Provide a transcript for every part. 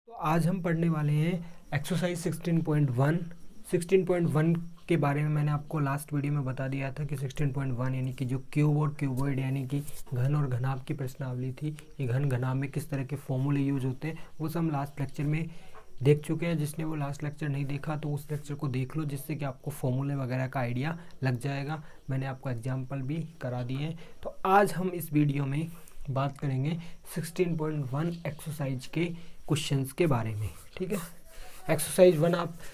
तो आज हम पढ़ने वाले हैं एक्सरसाइज 16.1 के बारे में। मैंने आपको लास्ट वीडियो में बता दिया था कि 16.1 यानी कि जो क्यूब और क्यूबॉइड यानी कि घन और घनाभ की प्रश्नावली थी, ये घन घनाभ में किस तरह के फॉर्मूले यूज होते हैं वो सब हम लास्ट लेक्चर में देख चुके हैं। जिसने वो लास्ट लेक्चर नहीं देखा तो उस लेक्चर को देख लो, जिससे कि आपको फॉर्मूले वगैरह का आइडिया लग जाएगा। मैंने आपको एग्जाम्पल भी करा दिए हैं। तो आज हम इस वीडियो में बात करेंगे 16.1 एक्सरसाइज के क्वेश्चंस के बारे में। ठीक है, एक्सरसाइज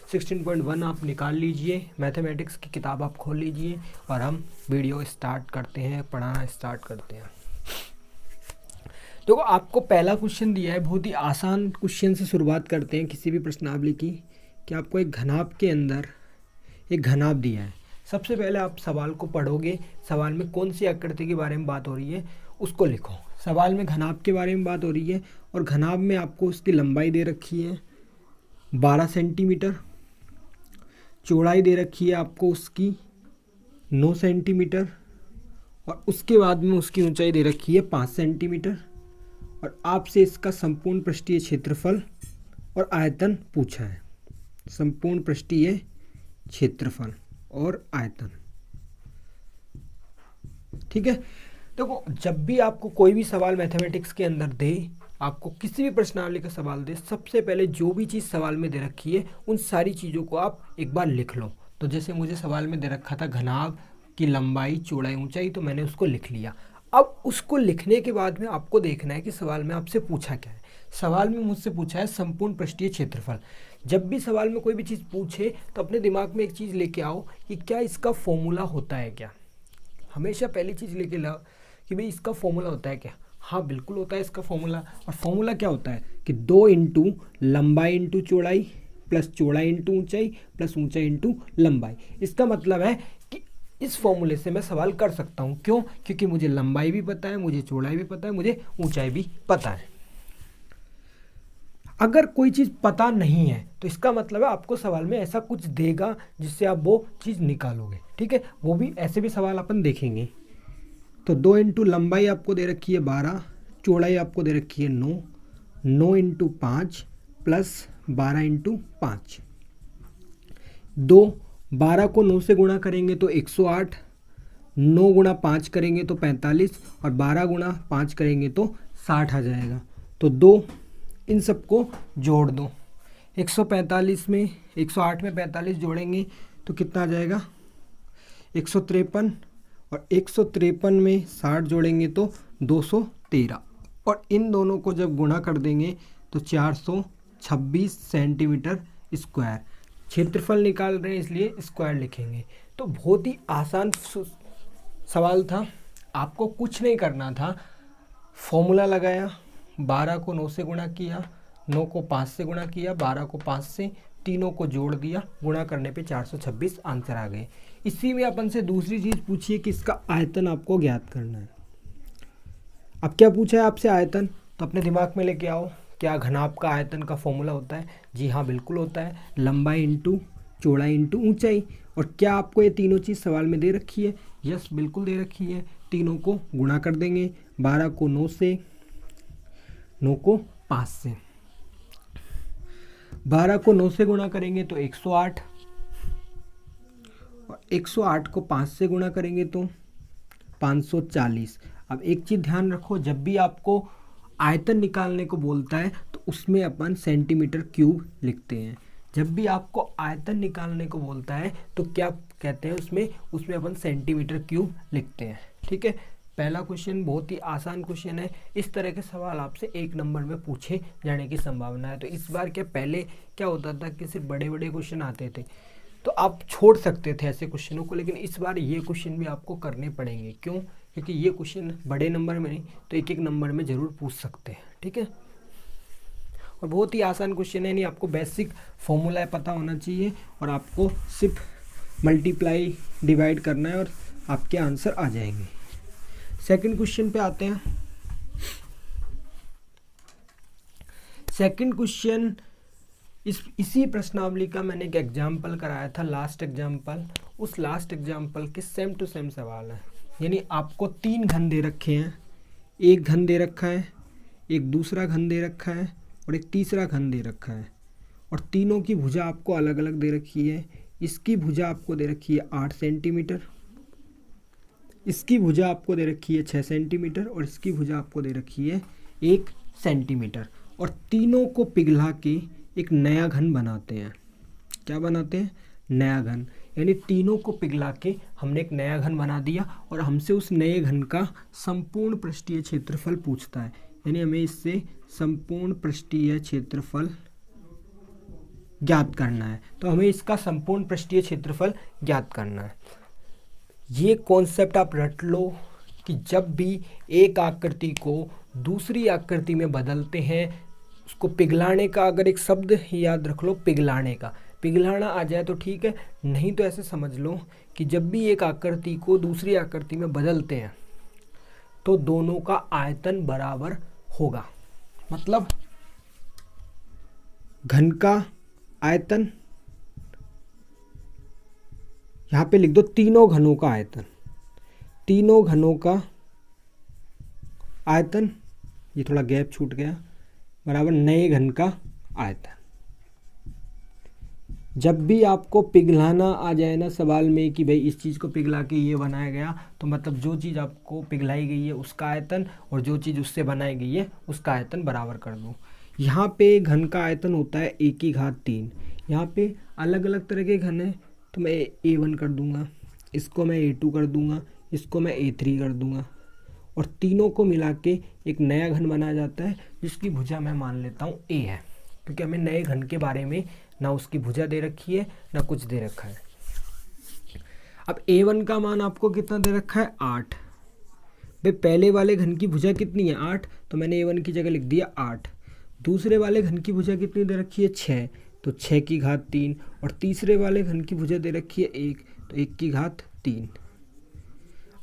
16.1 आप निकाल लीजिए, मैथमेटिक्स की किताब आप खोल लीजिए और हम वीडियो स्टार्ट करते हैं, पढ़ाना स्टार्ट करते हैं। देखो, आपको पहला क्वेश्चन दिया है, बहुत ही आसान क्वेश्चन से शुरुआत करते हैं किसी भी प्रश्नावली की। कि आपको एक घनाभ के अंदर एक घनाभ दिया है। सबसे पहले आप सवाल को पढ़ोगे, सवाल में कौन सी आकृति के बारे में बात हो रही है उसको लिखो। सवाल में घनाभ के बारे में बात हो रही है और घनाभ में आपको उसकी लंबाई दे रखी है 12 सेंटीमीटर, चौड़ाई दे रखी है आपको उसकी 9 सेंटीमीटर और उसके बाद में उसकी ऊंचाई दे रखी है 5 सेंटीमीटर और आपसे इसका संपूर्ण पृष्ठीय क्षेत्रफल और आयतन पूछा है। संपूर्ण पृष्ठीय क्षेत्रफल और आयतन। ठीक है, देखो जब भी आपको कोई भी सवाल मैथमेटिक्स के अंदर दे, आपको किसी भी प्रश्नावली का सवाल दे, सबसे पहले जो भी चीज़ सवाल में दे रखी है उन सारी चीज़ों को आप एक बार लिख लो। तो जैसे मुझे सवाल में दे रखा था घनाभ की लंबाई, चौड़ाई, ऊंचाई, तो मैंने उसको लिख लिया। अब उसको लिखने के बाद में आपको देखना है कि सवाल में आपसे पूछा क्या है। सवाल में मुझसे पूछा है संपूर्ण पृष्ठीय क्षेत्रफल। जब भी सवाल में कोई भी चीज़ पूछे तो अपने दिमाग में एक चीज़ लेके आओ कि क्या इसका फॉर्मूला होता है क्या। हमेशा पहली चीज़ लेके लाओ कि भाई इसका फॉर्मूला होता है क्या। हाँ, बिल्कुल होता है इसका फॉर्मूला। और फॉर्मूला क्या होता है कि 2 इंटू लंबाई इंटू चौड़ाई प्लस चौड़ाई इंटू ऊंचाई प्लस ऊंचाई इंटू लंबाई। इसका मतलब है कि इस फॉर्मूले से मैं सवाल कर सकता हूँ। क्यों? क्योंकि मुझे लंबाई भी पता है, मुझे चौड़ाई भी पता है, मुझे ऊंचाई भी पता है। अगर कोई चीज़ पता नहीं है तो इसका मतलब है आपको सवाल में ऐसा कुछ देगा जिससे आप वो चीज़ निकालोगे। ठीक है, वो भी ऐसे भी सवाल अपन देखेंगे। तो 2 इंटू लंबाई आपको दे रखी है 12, चौड़ाई आपको दे रखी है 9, 9 इंटू 5 प्लस 12 इंटू 5। 12 को 9 से गुणा करेंगे तो 108, 9 गुणा 5 करेंगे तो 45 और 12 गुणा 5 करेंगे तो 60 आ जाएगा। तो 2 इन सबको जोड़ दो। 145 में 108 में 45 जोड़ेंगे तो कितना आ जाएगा 153 और 153 में 60 जोड़ेंगे तो 213 और इन दोनों को जब गुणा कर देंगे तो 426 सेंटीमीटर स्क्वायर। क्षेत्रफल निकाल रहे हैं इसलिए स्क्वायर लिखेंगे। तो बहुत ही आसान सवाल था, आपको कुछ नहीं करना था। फॉर्मूला लगाया, 12 को 9 से गुणा किया, 9 को 5 से गुणा किया, 12 को 5 से, तीनों को जोड़ दिया, गुणा करने पे 426 आंसर आ गए। इसी में अपन से दूसरी चीज़ पूछिए कि इसका आयतन आपको ज्ञात करना है। अब क्या पूछा है आपसे आयतन, तो अपने दिमाग में लेके आओ। क्या घनाभ का आयतन का फॉर्मूला होता है? जी हाँ, बिल्कुल होता है, लंबाई इंटू चौड़ाई इंटू ऊंचाई। और क्या आपको ये तीनों चीज़ सवाल में दे रखी है? यस, बिल्कुल दे रखी है। तीनों को गुणा कर देंगे, 12 को 9 से, 9 को 5 से। 12 को 9 से गुणा करेंगे तो 108 और 108 को 5 से गुणा करेंगे तो 540। अब एक चीज़ ध्यान रखो, जब भी आपको आयतन निकालने को बोलता है तो उसमें अपन सेंटीमीटर क्यूब लिखते हैं। जब भी आपको आयतन निकालने को बोलता है तो क्या कहते हैं उसमें अपन सेंटीमीटर क्यूब लिखते हैं। ठीक है, पहला क्वेश्चन बहुत ही आसान क्वेश्चन है। इस तरह के सवाल आपसे 1 नंबर में पूछे जाने की संभावना है। तो इस बार पहले क्या होता था कि सिर्फ बड़े बड़े क्वेश्चन आते थे तो आप छोड़ सकते थे ऐसे क्वेश्चनों को, लेकिन इस बार ये क्वेश्चन भी आपको करने पड़ेंगे। क्यों? क्योंकि ये क्वेश्चन बड़े नंबर में नहीं तो 1-1 नंबर में ज़रूर पूछ सकते हैं। ठीक है, और बहुत ही आसान क्वेश्चन है, नहीं आपको बेसिक फॉर्मूला पता होना चाहिए और आपको सिर्फ मल्टीप्लाई डिवाइड करना है और आपके आंसर आ जाएंगे। सेकंड क्वेश्चन पे आते हैं। सेकंड क्वेश्चन इसी प्रश्नावली का मैंने एक एग्जाम्पल कराया था, लास्ट एग्जाम्पल। उस लास्ट एग्जाम्पल के सेम टू सेम सवाल है। यानी आपको 3 घन दे रखे हैं, एक घन दे रखा है, एक दूसरा घन दे रखा है और एक तीसरा घन दे रखा है, और तीनों की भुजा आपको अलग अलग दे रखी है। इसकी भुजा आपको दे रखी है 8 सेंटीमीटर, इसकी भुजा आपको दे रखी है 6 सेंटीमीटर, और इसकी भुजा आपको दे रखी है 1 सेंटीमीटर। और तीनों को पिघला के एक नया घन बनाते हैं। क्या बनाते हैं? नया घन। यानी तीनों को पिघला के हमने एक नया घन बना दिया, और हमसे उस नए घन का संपूर्ण पृष्ठीय क्षेत्रफल पूछता है। यानी हमें इससे संपूर्ण पृष्ठीय क्षेत्रफल ज्ञात करना है। तो हमें इसका संपूर्ण पृष्ठीय क्षेत्रफल ज्ञात करना है। ये कॉन्सेप्ट आप रट लो कि जब भी एक आकृति को दूसरी आकृति में बदलते हैं, उसको पिघलाने का अगर एक शब्द ही याद रख लो, पिघलाने का, पिघलाना आ जाए तो ठीक है, नहीं तो ऐसे समझ लो कि जब भी एक आकृति को दूसरी आकृति में बदलते हैं तो दोनों का आयतन बराबर होगा। मतलब घन का आयतन, यहाँ पे लिख दो तीनों घनों का आयतन, तीनों घनों का आयतन, ये थोड़ा गैप छूट गया, बराबर नए घन का आयतन। जब भी आपको पिघलाना आ जाए ना सवाल में कि भाई इस चीज़ को पिघला के ये बनाया गया, तो मतलब जो चीज़ आपको पिघलाई गई है उसका आयतन और जो चीज़ उससे बनाई गई है उसका आयतन बराबर कर दो। यहाँ पे घन का आयतन होता है 1/3। यहाँ पे अलग अलग तरह के घन हैं, तो मैं A1 कर दूंगा, इसको मैं A2 कर दूंगा, इसको मैं A3 कर दूंगा, और तीनों को मिला के एक नया घन बनाया जाता है जिसकी भुजा मैं मान लेता हूँ A है, क्योंकि हमें नए घन के बारे में ना उसकी भुजा दे रखी है ना कुछ दे रखा है। अब A1 का मान आपको कितना दे रखा है? 8। भाई पहले वाले घन की भुजा कितनी है? 8, तो मैंने A1 की जगह लिख दिया 8। दूसरे वाले घन की भुजा कितनी दे रखी है? 6, तो 6/3। और तीसरे वाले घन की भुजा दे रखी है 1, तो 1/3।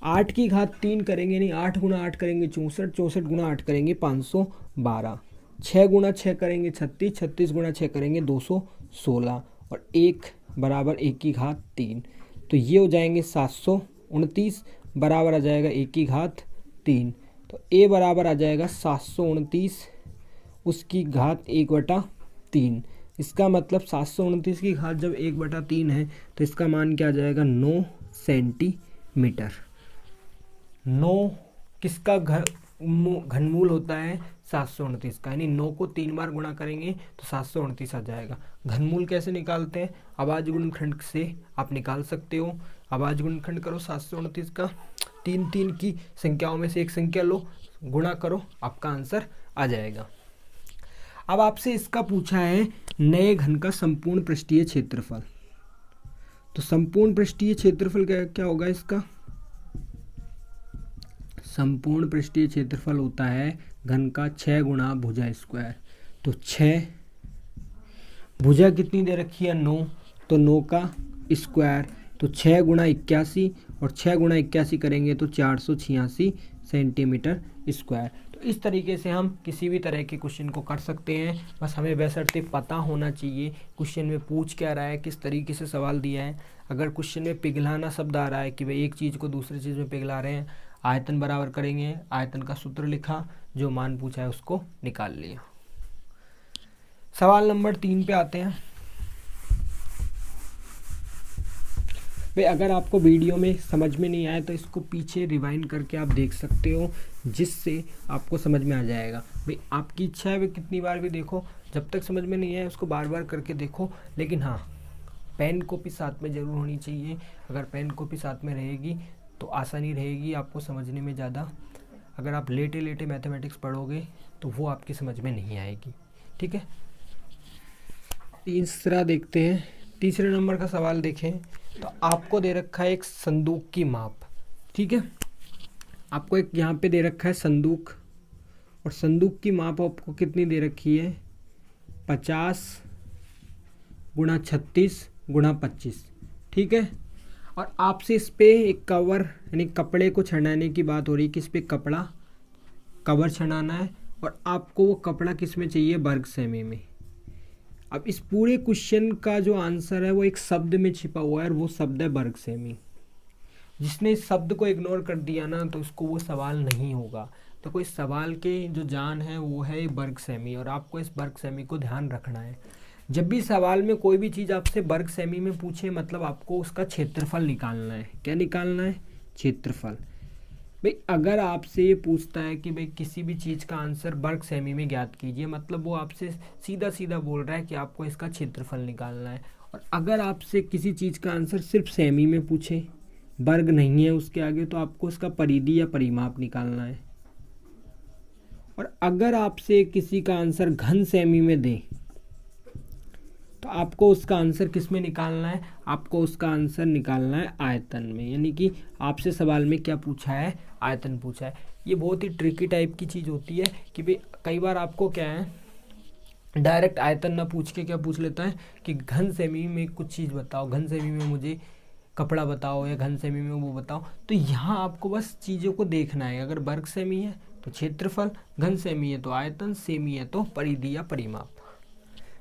8/3 करेंगे नहीं, 8 × 8 करेंगे 64, 64 × 8 करेंगे 512, 6 × 6 करेंगे 36, 36 × 6 करेंगे 216, और 1 बराबर 1/3। तो ये हो जाएंगे 729, बराबर आ जाएगा 1/3। तो A बराबर आ जाएगा 729 उसकी घात 1/3। इसका मतलब 729 की घात जब 1/3 है तो इसका मान क्या आ जाएगा? 9 सेंटीमीटर। 9 किसका घनमूल होता है? 729 का, यानी 9 को 3 बार गुणा करेंगे तो 729 आ जाएगा। घनमूल कैसे निकालते हैं? अभाज्य गुणनखंड से आप निकाल सकते हो। अभाज्य गुणनखंड करो 729 का, 3 3 की संख्याओं में से एक संख्या लो, गुणा करो, आपका आंसर आ जाएगा। अब आपसे इसका पूछा है नए घन का संपूर्ण पृष्ठीय क्षेत्रफल। तो संपूर्ण पृष्ठीय क्षेत्रफल क्या होगा इसका? संपूर्ण पृष्ठीय क्षेत्रफल होता है घन का 6 गुणा भुजा स्क्वायर। तो 6, भुजा कितनी दे रखी है? 9, तो 9 का स्क्वायर, तो 6 × 81, और 6 × 81 करेंगे तो 486 सेंटीमीटर स्क्वायर। तो इस तरीके से हम किसी भी तरह के क्वेश्चन को कर सकते हैं। बस हमें बशर्ते पता होना चाहिए क्वेश्चन में पूछ क्या रहा है, किस तरीके से सवाल दिया है। अगर क्वेश्चन में पिघलाना शब्द आ रहा है कि भाई एक चीज़ को दूसरी चीज़ में पिघला रहे हैं, आयतन बराबर करेंगे, आयतन का सूत्र लिखा, जो मान पूछा है उसको निकाल लिया। सवाल नंबर 3 पे आते हैं। भाई अगर आपको वीडियो में समझ में नहीं आया तो इसको पीछे रिवाइंड करके आप देख सकते हो, जिससे आपको समझ में आ जाएगा। भाई आपकी इच्छा है वे कितनी बार भी देखो, जब तक समझ में नहीं आए उसको बार बार करके देखो। लेकिन हाँ, पेन कॉपी साथ में ज़रूर होनी चाहिए। अगर पेन कॉपी साथ में रहेगी तो आसानी रहेगी आपको समझने में ज़्यादा। अगर आप लेटे लेटे मैथमेटिक्स पढ़ोगे तो वो आपकी समझ में नहीं आएगी। ठीक है, तीसरा देखते हैं। तीसरे नंबर का सवाल देखें तो आपको दे रखा है एक संदूक की माप। ठीक है, आपको एक यहाँ पे दे रखा है संदूक, और संदूक की माप आपको कितनी दे रखी है? 50 × 36 × 25। ठीक है, और आपसे इस पे एक कवर यानी कपड़े को छड़ाने की बात हो रही है कि इस पे कवर छड़ाना है, और आपको वो कपड़ा किस में चाहिए? वर्ग सेमी में। अब इस पूरे क्वेश्चन का जो आंसर है वो एक शब्द में छिपा हुआ है, और वो शब्द है वर्ग सेमी। जिसने इस शब्द को इग्नोर कर दिया ना तो उसको वो सवाल नहीं होगा। तो कोई सवाल के जो जान है वो है वर्ग सेमी, और आपको इस वर्ग सेमी को ध्यान रखना है। जब भी सवाल में कोई भी चीज़ आपसे वर्ग सेमी में पूछे मतलब आपको उसका क्षेत्रफल निकालना है। क्या निकालना है? क्षेत्रफल। भाई अगर आपसे ये पूछता है कि भाई किसी भी चीज़ का आंसर वर्ग सेमी में ज्ञात कीजिए, मतलब वो आपसे सीधा सीधा बोल रहा है कि आपको इसका क्षेत्रफल निकालना है। और अगर आपसे किसी चीज़ का आंसर सिर्फ सेमी में पूछे, वर्ग नहीं है उसके आगे, तो आपको उसका परिधि या परिमाप निकालना है। और अगर आपसे किसी का आंसर घन सेमी में दे तो आपको उसका आंसर किस में निकालना है? आपको उसका आंसर निकालना है आयतन में। यानी कि आपसे सवाल में क्या पूछा है? आयतन पूछा है। ये बहुत ही ट्रिकी टाइप की चीज़ होती है कि भाई कई बार आपको क्या है, डायरेक्ट आयतन ना पूछ के क्या पूछ लेता है कि घन सेमी में कुछ चीज़ बताओ, घन सेमी में मुझे कपड़ा बताओ, या घन सेमी में वो बताओ। तो यहाँ आपको बस चीज़ों को देखना है। अगर वर्ग सेमी है तो क्षेत्रफल, घन सेमी है तो आयतन, सेमी है तो परिधि या परिमाप।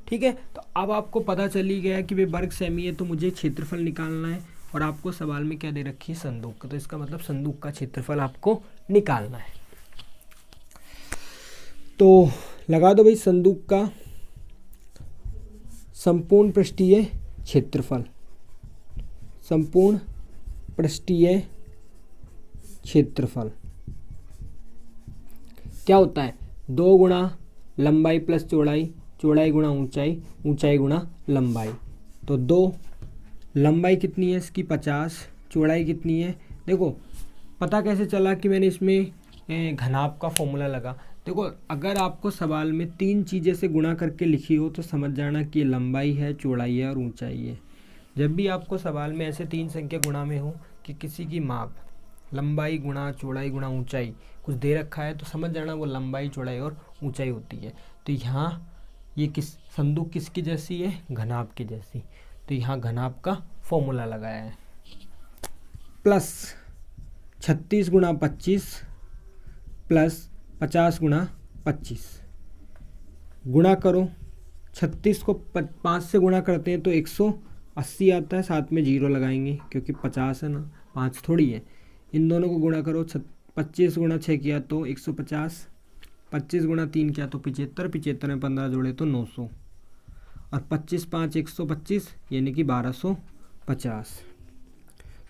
ठीक है, तो अब आपको पता चल ही गया कि भाई वर्ग सेमी है तो मुझे क्षेत्रफल निकालना है, और आपको सवाल में क्या दे रखी है? संदूक का। तो इसका मतलब संदूक का क्षेत्रफल आपको निकालना है। तो लगा दो भाई संदूक का संपूर्ण पृष्ठीय क्षेत्रफल। संपूर्ण पृष्ठीय क्षेत्रफल क्या होता है? 2 गुणा लंबाई प्लस चौड़ाई, चौड़ाई गुणा ऊंचाई, ऊंचाई गुणा लंबाई। तो 2 लंबाई कितनी है इसकी? 50। चौड़ाई कितनी है? देखो पता कैसे चला कि मैंने इसमें घनाभ का फॉर्मूला लगा। देखो अगर आपको सवाल में 3 चीज़ें से गुणा करके लिखी हो तो समझ जाना कि ये लंबाई है, चौड़ाई है और ऊंचाई है। जब भी आपको सवाल में ऐसे 3 संख्या गुणा में हो कि किसी की माप लंबाई गुणा चौड़ाई गुणा ऊंचाई कुछ दे रखा है, तो समझ जाना वो लंबाई, चौड़ाई और ऊंचाई होती है। तो यहाँ ये किस संदूक किसकी जैसी है? घनाभ की जैसी। तो यहाँ घनाभ का फॉर्मूला लगाया है। प्लस 36 गुणा 25 प्लस 50 गुणा 25। गुणा करो, 36 को 5 से गुणा करते हैं तो 180 आता है, साथ में 0 लगाएंगे क्योंकि 50 है ना, 5 थोड़ी है। इन दोनों को गुणा करो, 25 गुणा 6 किया तो 150, 25 गुणा 3 किया तो 75, 75 में 15 जोड़े तो 900, और 25 5 125 यानी कि 1250।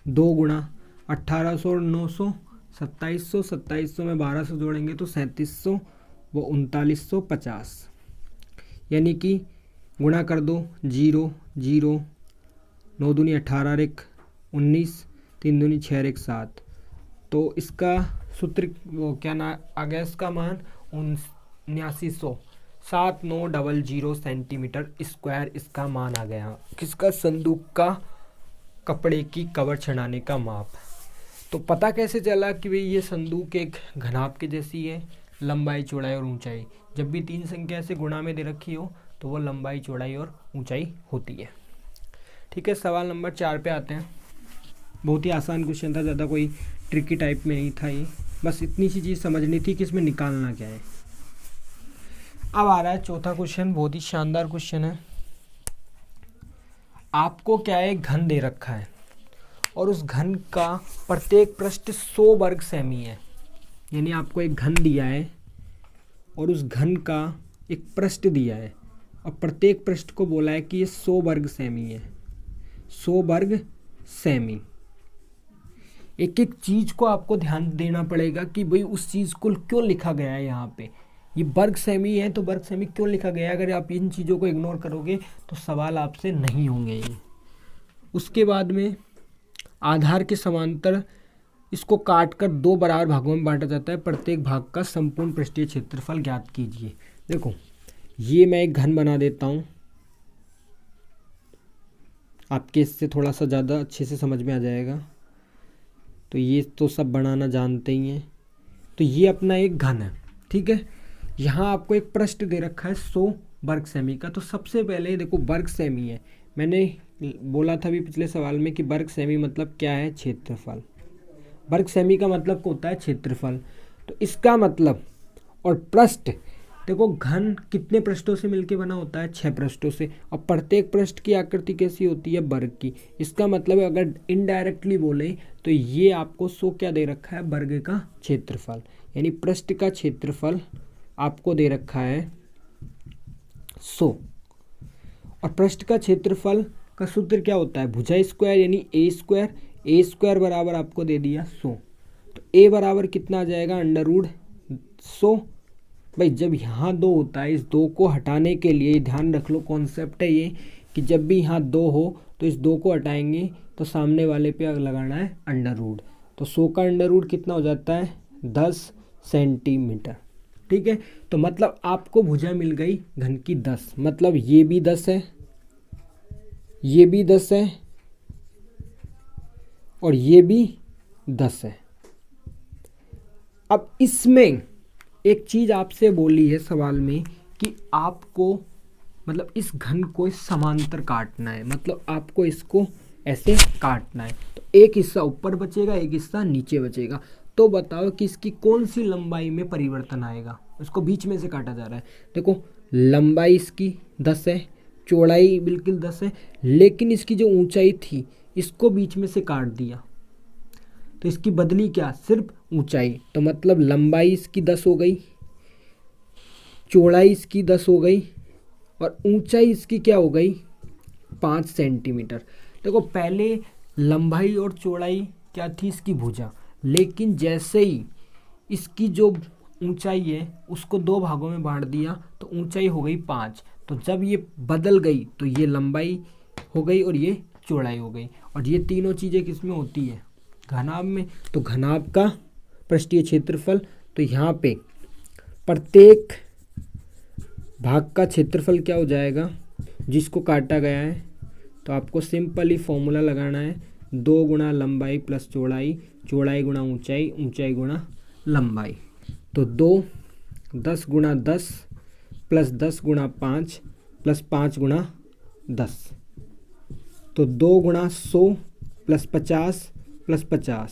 2 गुणा 1800 और 900 2700, 2700 में 1200 जोड़ेंगे तो 3700 व 3950, यानी कि गुणा कर दो, 0 0, 9 दूनी 18 1 19, 3 दूनी 6 1 7। तो इसका सूत्र वो क्या ना आ गया, इसका मान 7900 7900 सेंटीमीटर स्क्वायर इसका मान आ गया। किसका? संदूक का कपड़े की कवर छड़ाने का माप। तो पता कैसे चला कि भाई ये संदूक एक घनाभ के जैसी है, लंबाई चौड़ाई और ऊंचाई। जब भी 3 संख्या से गुणा में दे रखी हो तो वो लंबाई चौड़ाई और ऊंचाई होती है। ठीक है, सवाल नंबर 4 पे आते हैं। बहुत ही आसान क्वेश्चन था, ज़्यादा कोई ट्रिकी टाइप में नहीं था ये, बस इतनी सी चीज़ समझनी थी कि इसमें निकालना क्या है। अब आ रहा है चौथा क्वेश्चन, बहुत ही शानदार क्वेश्चन है। आपको क्या है, घन दे रखा है और उस घन का प्रत्येक पृष्ठ 100 वर्ग सेमी है। यानी आपको एक घन दिया है और उस घन का एक पृष्ठ दिया है और प्रत्येक पृष्ठ को बोला है कि ये 100 वर्ग सेमी है। 100 वर्ग सेमी। एक एक चीज़ को आपको ध्यान देना पड़ेगा कि भाई उस चीज़ को क्यों लिखा गया है। यहाँ पे ये वर्ग सेमी है तो वर्ग सेमी क्यों लिखा गया है। अगर आप इन चीज़ों को इग्नोर करोगे तो सवाल आपसे नहीं होंगे ये। उसके बाद में आधार के समांतर इसको काट कर 2 बराबर भागों में बांटा जाता है। प्रत्येक भाग का संपूर्ण पृष्ठीय क्षेत्रफल ज्ञात कीजिए। देखो ये मैं एक घन बना देता हूँ, आपके इससे थोड़ा सा ज़्यादा अच्छे से समझ में आ जाएगा। तो ये तो सब बनाना जानते ही हैं। तो ये अपना एक घन है, ठीक है। यहाँ आपको एक पृष्ठ दे रखा है 100 वर्ग सेमी का। तो सबसे पहले देखो वर्ग सेमी है, मैंने बोला था भी पिछले सवाल में कि वर्ग सेमी मतलब क्या है, क्षेत्रफल। वर्ग सेमी का मतलब होता है क्षेत्रफल। तो इसका मतलब और पृष्ठ, देखो घन कितने पृष्ठों से मिलके बना होता है, 6 पृष्ठों से। और प्रत्येक पृष्ठ की आकृति कैसी होती है, वर्ग की। इसका मतलब अगर इनडायरेक्टली बोले तो ये आपको 100 क्या दे रखा है, वर्ग का क्षेत्रफल। यानी पृष्ठ का क्षेत्रफल आपको दे रखा है 100, और पृष्ठ का क्षेत्रफल का सूत्र क्या होता है, भुजा स्क्वायर यानी ए स्क्वायर बराबर आपको दे दिया 100। तो ए बराबर कितना आ जाएगा, √100। भाई जब यहाँ 2 होता है, इस 2 को हटाने के लिए ध्यान रख लो, कॉन्सेप्ट है ये कि जब भी यहाँ 2 हो तो इस 2 को हटाएंगे तो सामने वाले पे लगाना है √। तो 100 का √, कितना हो जाता है 10 सेंटीमीटर। ठीक है, तो मतलब आपको भुजा मिल गई घन की 10, मतलब ये भी 10 है, ये भी 10 है और ये भी 10 है। अब इसमें एक चीज़ आपसे बोली है सवाल में कि आपको मतलब इस घन को इस समांतर काटना है, मतलब आपको इसको ऐसे काटना है। तो एक हिस्सा ऊपर बचेगा, एक हिस्सा नीचे बचेगा। तो बताओ कि इसकी कौन सी लंबाई में परिवर्तन आएगा, उसको बीच में से काटा जा रहा है। देखो लंबाई इसकी 10 है, चौड़ाई बिल्कुल 10 है, लेकिन इसकी जो ऊंचाई थी इसको बीच में से काट दिया, तो इसकी बदली क्या, सिर्फ ऊंचाई। तो मतलब लंबाई इसकी 10 हो गई, चौड़ाई इसकी 10 हो गई और ऊंचाई इसकी क्या हो गई 5 सेंटीमीटर। देखो पहले लंबाई और चौड़ाई क्या थी इसकी भुजा, लेकिन जैसे ही इसकी जो ऊंचाई है उसको 2 भागों में बांट दिया तो ऊंचाई हो गई 5। तो जब ये बदल गई तो ये लंबाई हो गई और ये चौड़ाई हो गई, और ये तीनों चीज़ें किस में होती है, घनाभ में। तो घनाभ का पृष्ठीय क्षेत्रफल, तो यहाँ पे प्रत्येक भाग का क्षेत्रफल क्या हो जाएगा जिसको काटा गया है। तो आपको सिंपली फॉर्मूला लगाना है, 2 गुणा लंबाई प्लस चौड़ाई, चौड़ाई गुणा ऊंचाई, ऊंचाई गुणा लंबाई। तो 2 10 गुणा 10 प्लस 10 गुणा 5 प्लस 5 गुणा 10। तो 2 गुणा 100 प्लस 50 प्लस 50,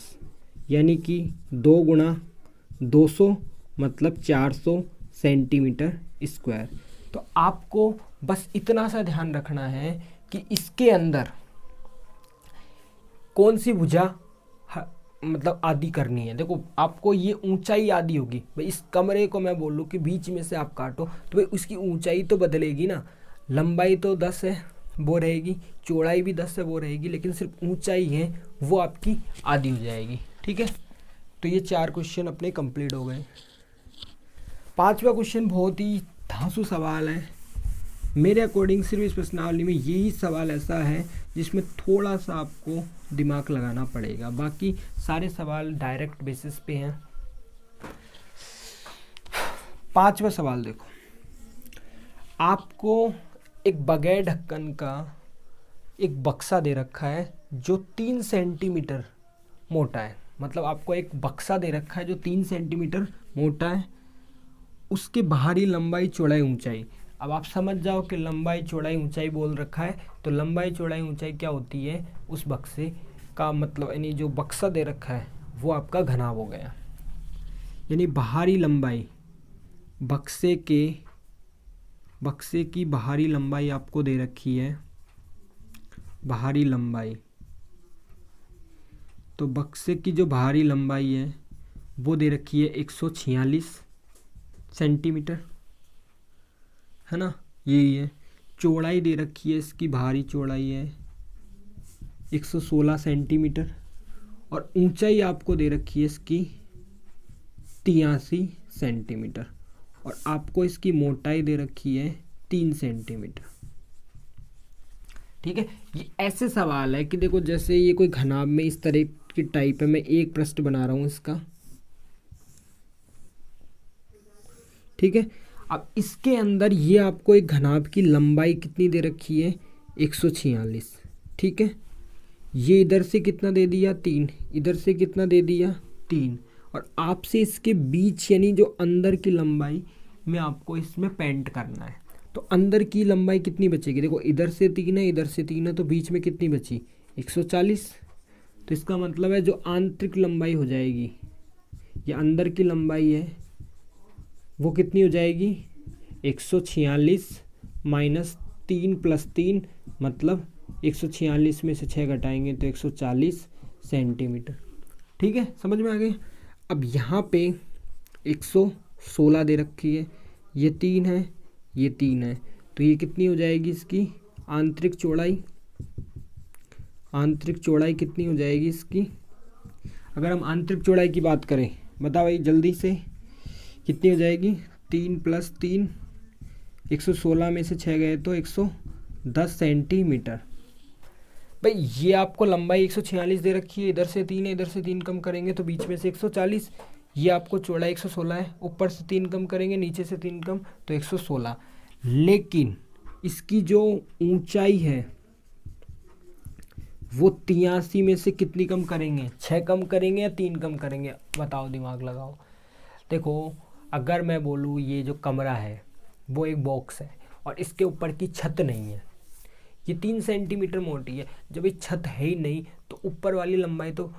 यानी कि 2 गुणा 200 मतलब 400 सेंटीमीटर स्क्वायर। तो आपको बस इतना सा ध्यान रखना है कि इसके अंदर कौन सी भुजा मतलब आधी करनी है। देखो आपको ये ऊंचाई आधी होगी, भाई इस कमरे को मैं बोलूँ कि बीच में से आप काटो तो भाई उसकी ऊंचाई तो बदलेगी ना, लंबाई तो 10 है वो रहेगी, चौड़ाई भी 10 है वो रहेगी, लेकिन सिर्फ ऊंचाई है वो आपकी आधी हो जाएगी। ठीक है, तो ये 4 क्वेश्चन अपने कंप्लीट हो गए। 5वां क्वेश्चन बहुत ही धांसू सवाल है मेरे अकॉर्डिंग। सिर्फ इस प्रश्नावली में यही सवाल ऐसा है जिसमें थोड़ा सा आपको दिमाग लगाना पड़ेगा, बाकी सारे सवाल डायरेक्ट बेसिस पे हैं। 5वां सवाल देखो, आपको एक बगैर ढक्कन का एक बक्सा दे रखा है जो 3 सेंटीमीटर मोटा है, मतलब आपको एक बक्सा दे रखा है जो 3 सेंटीमीटर मोटा है, उसके बाहरी लंबाई चौड़ाई ऊंचाई। अब आप समझ जाओ कि लंबाई चौड़ाई ऊंचाई बोल रखा है, तो लंबाई चौड़ाई ऊंचाई क्या होती है उस बक्से का, मतलब यानी जो बक्सा दे रखा है वो आपका घनाभ हो गया। यानी बाहरी लंबाई बक्से की बाहरी लंबाई आपको दे रखी है, बाहरी लंबाई। तो बक्से की जो बाहरी लंबाई है वो दे रखी है 146 सेंटीमीटर, है ना, यही है। चौड़ाई दे रखी है, इसकी बाहरी चौड़ाई है 116 सेंटीमीटर, और ऊंचाई आपको दे रखी है इसकी 83 सेंटीमीटर, और आपको इसकी मोटाई दे रखी है 3 सेंटीमीटर। ठीक है, ये ऐसे सवाल है कि देखो जैसे ये कोई घनाभ में इस तरह की टाइप है, मैं एक पृष्ठ बना रहा हूँ इसका। ठीक है, अब इसके अंदर ये आपको एक घनाभ की लंबाई कितनी दे रखी है 146। ठीक है, ये इधर से कितना दे दिया 3, इधर से कितना दे दिया 3, और आपसे इसके बीच यानी जो अंदर की लंबाई में आपको इसमें पेंट करना है। तो अंदर की लंबाई कितनी बचेगी, देखो इधर से 3 है, इधर से 3 है, तो बीच में कितनी बची 140। तो इसका मतलब है जो आंतरिक लंबाई हो जाएगी, ये अंदर की लंबाई है वो कितनी हो जाएगी 146 माइनस 3 प्लस 3, मतलब 146 में से 6 घटाएंगे तो 140 सेंटीमीटर। ठीक है, समझ में आ गए। अब यहाँ पे 116 दे रखी है, ये 3 है, ये 3 है, तो ये कितनी हो जाएगी इसकी आंतरिक चौड़ाई? आंतरिक चौड़ाई कितनी हो जाएगी इसकी? अगर हम आंतरिक चौड़ाई की बात करें, बताओ भाई जल्दी से, कितनी हो जाएगी? 3 + 3, 116 में से 6 गए तो 110 सेंटीमीटर। भाई ये आपको लंबाई 146 दे रखी है, इधर से 3 है, इधर से 3 कम करेंगे तो बीच में से 140, ये आपको चौड़ाई 116 है, ऊपर से 3 कम करेंगे, नीचे से 3 कम तो 116। लेकिन इसकी जो ऊंचाई है वो 83 में से कितनी कम करेंगे? 6 कम करेंगे या 3 कम करेंगे? बताओ, दिमाग लगाओ। देखो, अगर मैं बोलूँ ये जो कमरा है वो एक बॉक्स है और इसके ऊपर की छत नहीं है, ये 3 सेंटीमीटर मोटी है, जब ये छत है ही नहीं तो ऊपर वाली लंबाई तो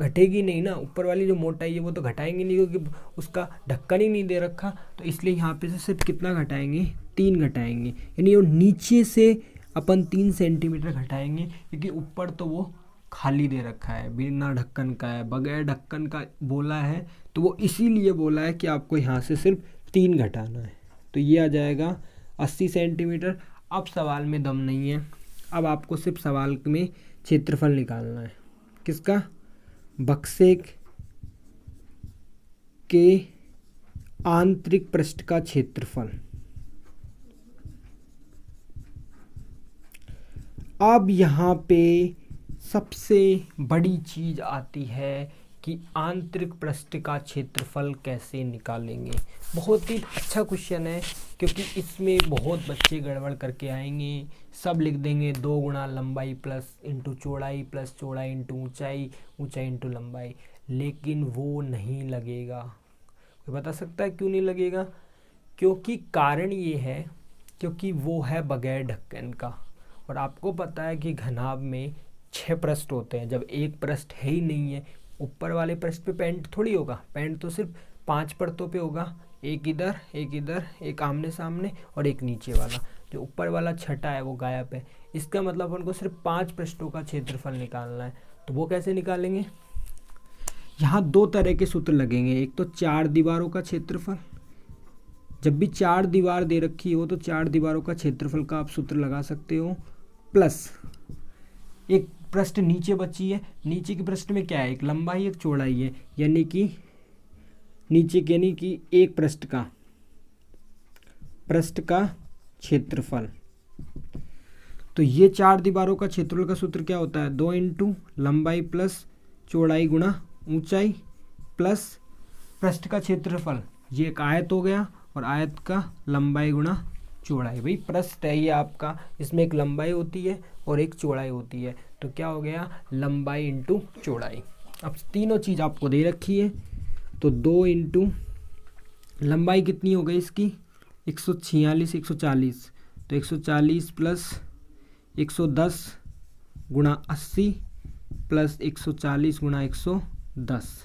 घटेगी नहीं ना, ऊपर वाली जो मोटाई है वो तो घटाएंगे नहीं, क्योंकि उसका ढक्कन ही नहीं दे रखा। तो इसलिए यहाँ पे से सिर्फ कितना घटाएंगे? 3 घटाएंगे, यानी वो नीचे से अपन 3 सेंटीमीटर घटाएंगे, क्योंकि ऊपर तो वो खाली दे रखा है, बिना ढक्कन का है, बगैर ढक्कन का बोला है, तो वो इसीलिए बोला है कि आपको यहाँ से सिर्फ 3 घटाना है। तो ये आ जाएगा 80 सेंटीमीटर। अब सवाल में दम नहीं है, अब आपको सिर्फ सवाल में क्षेत्रफल निकालना है। किसका? बक्से के आंतरिक पृष्ठ का क्षेत्रफल। अब यहाँ पे सबसे बड़ी चीज़ आती है कि आंतरिक पृष्ठ का क्षेत्रफल कैसे निकालेंगे। बहुत ही अच्छा क्वेश्चन है, क्योंकि इसमें बहुत बच्चे गड़बड़ करके आएंगे, सब लिख देंगे 2 गुणा लंबाई प्लस इंटू चौड़ाई प्लस चौड़ाई इंटू ऊंचाई, ऊंचाई इंटू लंबाई, लेकिन वो नहीं लगेगा। कोई बता सकता है क्यों नहीं लगेगा? क्योंकि कारण ये है, क्योंकि वो है बगैर ढक्कन का, और आपको पता है कि घनाभ में 6 पृष्ठ होते हैं। जब एक पृष्ठ है ही नहीं है, ऊपर वाले पृष्ठ पे पेंट थोड़ी होगा, पेंट तो सिर्फ 5 परतों पे होगा, एक इधर, एक इधर, एक आमने सामने और एक नीचे वाला। जो ऊपर वाला छठा है वो गायब है। इसका मतलब उनको सिर्फ 5 पृष्ठों का क्षेत्रफल निकालना है। तो वो कैसे निकालेंगे? यहाँ 2 तरह के सूत्र लगेंगे। एक तो 4 दीवारों का क्षेत्रफल, जब भी 4 दीवार दे रखी हो तो 4 दीवारों का क्षेत्रफल का आप सूत्र लगा सकते हो, प्लस एक पृष्ठ नीचे बची है, नीचे के पृष्ठ में क्या है? एक लंबाई एक चौड़ाई है, यानी कि नीचे के यानी कि एक पृष्ठ का क्षेत्रफल। तो ये 4 दीवारों का क्षेत्रफल का सूत्र क्या होता है? 2 इंटू लंबाई प्लस चौड़ाई गुणा ऊंचाई प्लस पृष्ठ का क्षेत्रफल। ये एक आयत हो गया और आयत का लंबाई गुणा चौड़ाई। भाई पृष्ठ है ये आपका, इसमें एक लंबाई होती है और एक चौड़ाई होती है, तो क्या हो गया? लंबाई इंटू चौड़ाई। अब तीनों चीज़ आपको दे रखी है, तो 2 इंटू लंबाई कितनी हो गई इसकी? 146, 140, तो 140 प्लस 110 गुणा 80 प्लस 140 गुणा 110,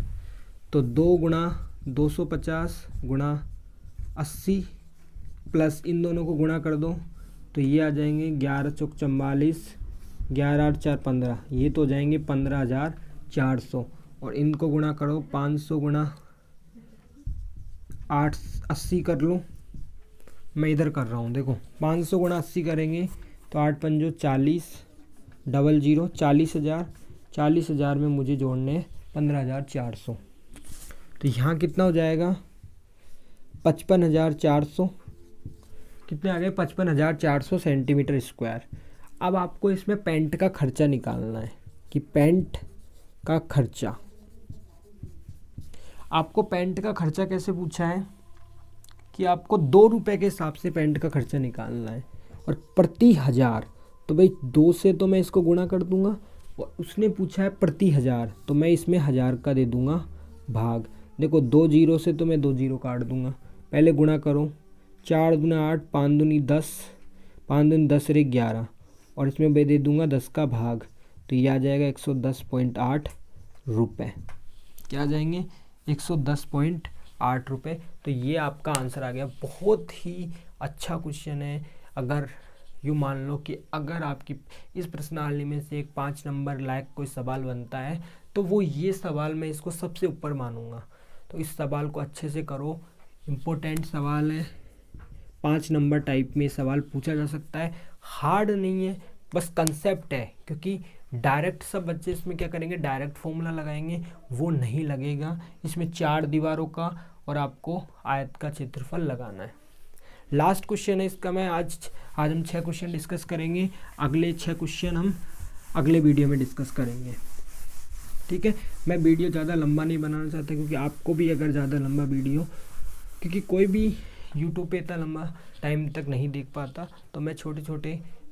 तो 2 गुणा 250 गुणा 80 प्लस इन दोनों को गुणा कर दो तो ये आ जाएंगे 11 चौक 44, 11 8 4 15, ये तो हो जाएंगे 15,400। और इनको गुणा करो 500 गुणा 80 कर लो, मैं इधर कर रहा हूँ, देखो 500 गुणा 80 करेंगे तो 8 पंजो 40, 00 40,000, 40,000 में मुझे जोड़ने 15,400, तो यहाँ कितना हो जाएगा? 55,400। कितने आ गए? 55,400 सेंटीमीटर स्क्वायर। अब आपको इसमें पेंट का खर्चा निकालना है कि पेंट का खर्चा, आपको पेंट का खर्चा कैसे पूछा है कि आपको 2 रुपये के हिसाब से पेंट का खर्चा निकालना है, और प्रति 1000, तो भाई 2 से तो मैं इसको गुणा कर दूंगा, और उसने पूछा है प्रति 1000, तो मैं इसमें 1000 का दे दूंगा भाग। देखो 2 जीरो से तो मैं 2 जीरो काट दूंगा, पहले गुणा करो, 4 दूना 8, 5 दूनी 10, 5 दूनी 10 रे 11, और इसमें मैं दे दूंगा 10 का भाग, तो ये आ जाएगा 110.8 रुपये। क्या आ जाएंगे? 110.8 रुपये। तो ये आपका आंसर आ गया। बहुत ही अच्छा क्वेश्चन है। अगर यूँ मान लो कि अगर आपकी इस प्रश्नावली में से एक 5 नंबर लायक कोई सवाल बनता है तो वो ये सवाल मैं इसको सबसे ऊपर मानूंगा। तो इस सवाल को अच्छे से करो, इम्पोर्टेंट सवाल है, 5 नंबर टाइप में सवाल पूछा जा सकता है, हार्ड नहीं है, बस कंसेप्ट है, क्योंकि डायरेक्ट सब बच्चे इसमें क्या करेंगे, डायरेक्ट फॉर्मूला लगाएंगे, वो नहीं लगेगा। इसमें 4 दीवारों का और आपको आयत का क्षेत्रफल लगाना है। लास्ट क्वेश्चन है इसका। मैं आज हम 6 क्वेश्चन डिस्कस करेंगे, अगले 6 क्वेश्चन हम अगले वीडियो में डिस्कस करेंगे, ठीक है। मैं वीडियो ज़्यादा लंबा नहीं बनाना चाहता, क्योंकि आपको भी अगर ज़्यादा लंबा वीडियो, क्योंकि कोई भी यूट्यूब पे इतना लंबा टाइम तक नहीं देख पाता, तो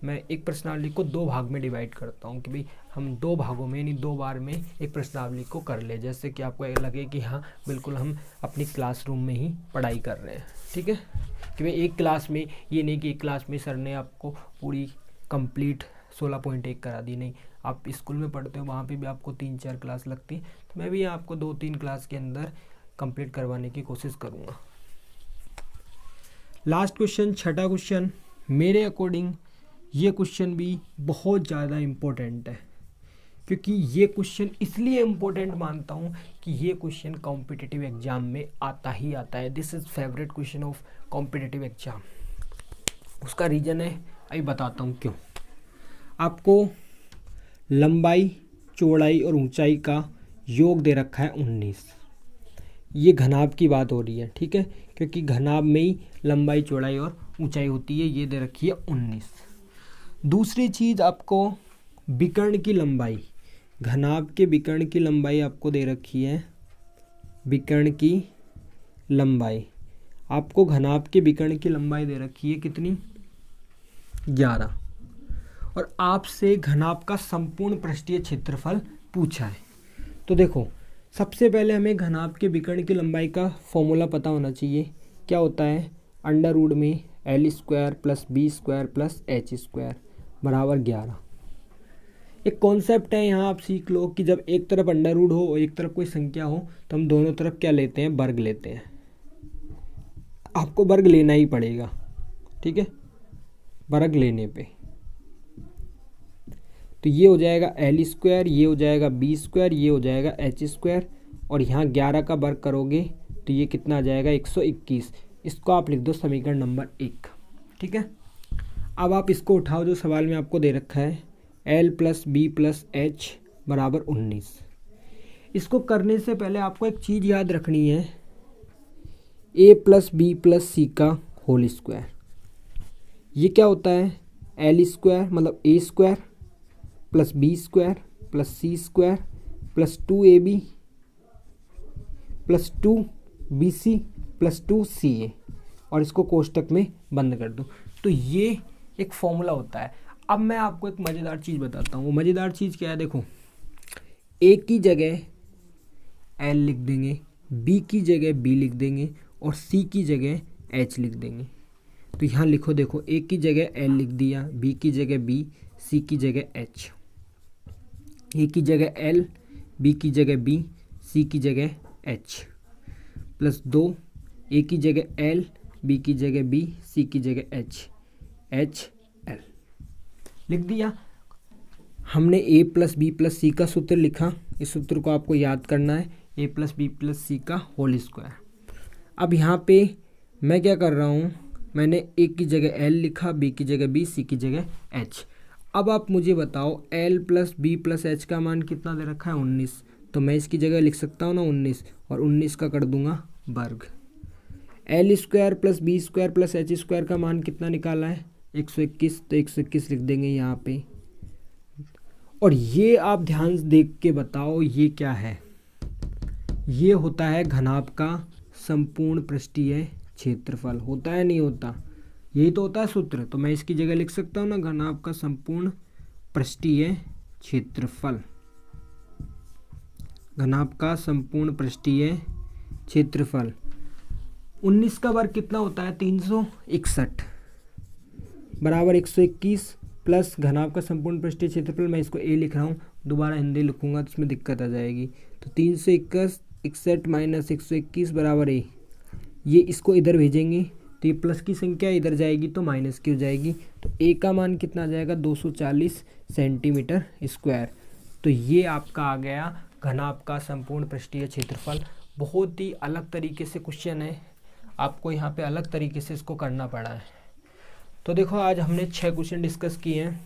मैं एक प्रश्नावली को 2 भाग में डिवाइड करता हूँ कि भाई हम 2 भागों में यानी 2 बार में एक प्रश्नावली को कर ले, जैसे कि आपको लगे कि हाँ बिल्कुल हम अपनी क्लासरूम में ही पढ़ाई कर रहे हैं, ठीक है। कि भाई एक क्लास में, ये नहीं कि एक क्लास में सर ने आपको पूरी कंप्लीट 16.1 करा दी, नहीं, आप स्कूल में पढ़ते हो वहाँ पे भी आपको 3-4 क्लास लगती है, तो मैं भी आपको 2-3 क्लास के अंदर कंप्लीट करवाने की कोशिश करूँगा। लास्ट क्वेश्चन, छठा क्वेश्चन, मेरे अकॉर्डिंग ये क्वेश्चन भी बहुत ज़्यादा इम्पोर्टेंट है, क्योंकि ये क्वेश्चन इसलिए इम्पोर्टेंट मानता हूँ कि ये क्वेश्चन कॉम्पिटिटिव एग्जाम में आता ही आता है। This is favourite question of competitive exam. उसका रीज़न है, अभी बताता हूँ क्यों। आपको लंबाई, चौड़ाई और ऊंचाई का योग दे रखा है 19। ये घनाभ की बात हो रही है, ठीक है, क्योंकि घनाभ में ही लंबाई, चौड़ाई और ऊंचाई होती है। ये दे रखी है 19। दूसरी चीज़, आपको विकर्ण की लंबाई, घनाभ के विकर्ण की लंबाई आपको दे रखी है। विकर्ण की लंबाई, आपको घनाभ के विकर्ण की लंबाई दे रखी है कितनी, 11। और आपसे घनाभ का संपूर्ण पृष्ठीय क्षेत्रफल पूछा है। तो देखो, सबसे पहले हमें घनाभ के विकर्ण की लंबाई का फॉर्मूला पता होना चाहिए। क्या होता है, अंडर रूट में L² + B² + H² बराबर 11। एक कॉन्सेप्ट है, यहाँ आप सीख लो कि जब एक तरफ अंडर रूट हो और एक तरफ कोई संख्या हो, तो हम दोनों तरफ क्या लेते हैं, वर्ग लेते हैं। आपको वर्ग लेना ही पड़ेगा, ठीक है, वर्ग लेने पे तो ये हो जाएगा L², ये हो जाएगा B², ये हो जाएगा H², और यहाँ 11 का वर्ग करोगे तो ये कितना आ जाएगा, 121। इसको आप लिख दो समीकरण नंबर 1, ठीक है। अब आप इसको उठाओ जो सवाल में आपको दे रखा है, L + B + H बराबर 19। इसको करने से पहले आपको एक चीज़ याद रखनी है, A + B + C का होल स्क्वायर। ये क्या होता है, L² मतलब A² + B² + C² + 2AB + 2BC + 2CA, और इसको कोष्टक में बंद कर दो। तो ये एक फॉर्मूला होता है। अब मैं आपको एक मज़ेदार चीज़ बताता हूँ। मज़ेदार चीज़ क्या है, देखो, A की जगह L लिख देंगे, B की जगह B लिख देंगे और C की जगह H लिख देंगे। तो यहाँ लिखो, देखो, A की जगह L लिख दिया, B की जगह B, C की जगह H। A की जगह L, B की जगह B, C की जगह H +2, A की जगह L, B की जगह B, C की जगह H, HL लिख दिया। हमने A + B + C का सूत्र लिखा। इस सूत्र को आपको याद करना है, A + B + C का होल स्क्वायर। अब यहाँ पे मैं क्या कर रहा हूँ, मैंने A की जगह L लिखा, B की जगह B, C की जगह H। अब आप मुझे बताओ, L + B + H का मान कितना दे रखा है, 19। तो मैं इसकी जगह लिख सकता हूँ ना 19, और 19 का कर दूंगा वर्ग। L² + B² + H² का मान कितना निकाला है, 121, तो 121 लिख देंगे यहाँ पे। और ये आप ध्यान से देख के बताओ, ये क्या है, ये होता है घनाभ का संपूर्ण पृष्ठीय क्षेत्रफल। होता है, नहीं होता, यही तो होता है सूत्र। तो मैं इसकी जगह लिख सकता हूँ ना, घनाभ का संपूर्ण पृष्ठीय क्षेत्रफल। घनाभ का संपूर्ण पृष्ठीय क्षेत्रफल 19 का वर्ग कितना होता है, 361 बराबर 121 प्लस घनाभ का संपूर्ण पृष्ठीय क्षेत्रफल, मैं इसको A लिख रहा हूँ, दोबारा हिंदी लिखूंगा तो इसमें दिक्कत आ जाएगी। तो 361 माइनस 121 बराबर A। ये इसको इधर भेजेंगे तो ये प्लस की संख्या इधर जाएगी तो माइनस की हो जाएगी। तो A का मान कितना आ जाएगा, 240 सेंटीमीटर स्क्वायर। तो ये आपका आ गया घनाभ का संपूर्ण पृष्ठीय क्षेत्रफल। बहुत ही अलग तरीके से क्वेश्चन है, आपको यहाँ पे अलग तरीके से इसको करना पड़ा है। तो देखो आज हमने 6 क्वेश्चन डिस्कस किए हैं।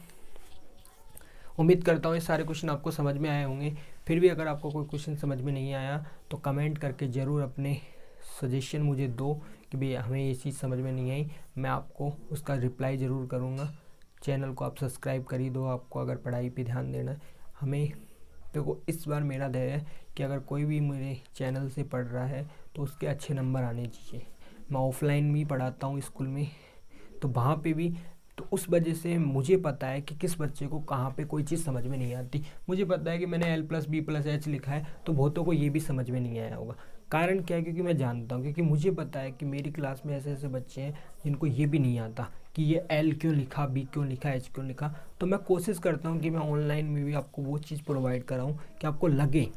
उम्मीद करता हूँ ये सारे क्वेश्चन आपको समझ में आए होंगे। फिर भी अगर आपको कोई क्वेश्चन समझ में नहीं आया तो कमेंट करके ज़रूर अपने सजेशन मुझे दो कि भाई हमें ये चीज़ समझ में नहीं आई, मैं आपको उसका रिप्लाई ज़रूर करूँगा। चैनल को आप सब्सक्राइब कर ही दो, आपको अगर पढ़ाई पे ध्यान देना है। हमें देखो इस बार मेरा ध्येय है कि अगर कोई भी मेरे चैनल से पढ़ रहा है तो उसके अच्छे नंबर आने चाहिए। मैं ऑफलाइन भी पढ़ाता हूँ स्कूल में, तो वहाँ पे भी तो उस वजह से मुझे पता है कि किस बच्चे को कहाँ पे कोई चीज़ समझ में नहीं आती। मुझे पता है कि मैंने L+B+H लिखा है तो बहुतों को ये भी समझ में नहीं आया होगा। कारण क्या है? क्योंकि मैं जानता हूँ, क्योंकि मुझे पता है कि मेरी क्लास में ऐसे ऐसे बच्चे हैं जिनको ये भी नहीं आता कि ये L क्यों लिखा, B क्यों लिखा, H क्यों लिखा। तो मैं कोशिश करता हूँ कि मैं ऑनलाइन में भी आपको वो चीज़ प्रोवाइड कराऊँ कि आपको लगे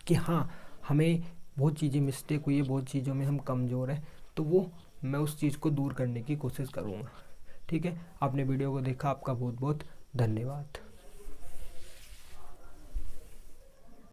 कि हाँ हमें बहुत चीज़ें मिस्टेक हुई है, बहुत चीज़ों में हम कमज़ोर हैं, तो वो मैं उस चीज़ को दूर करने की कोशिश करूँगा। ठीक है, आपने वीडियो को देखा, आपका बहुत बहुत धन्यवाद।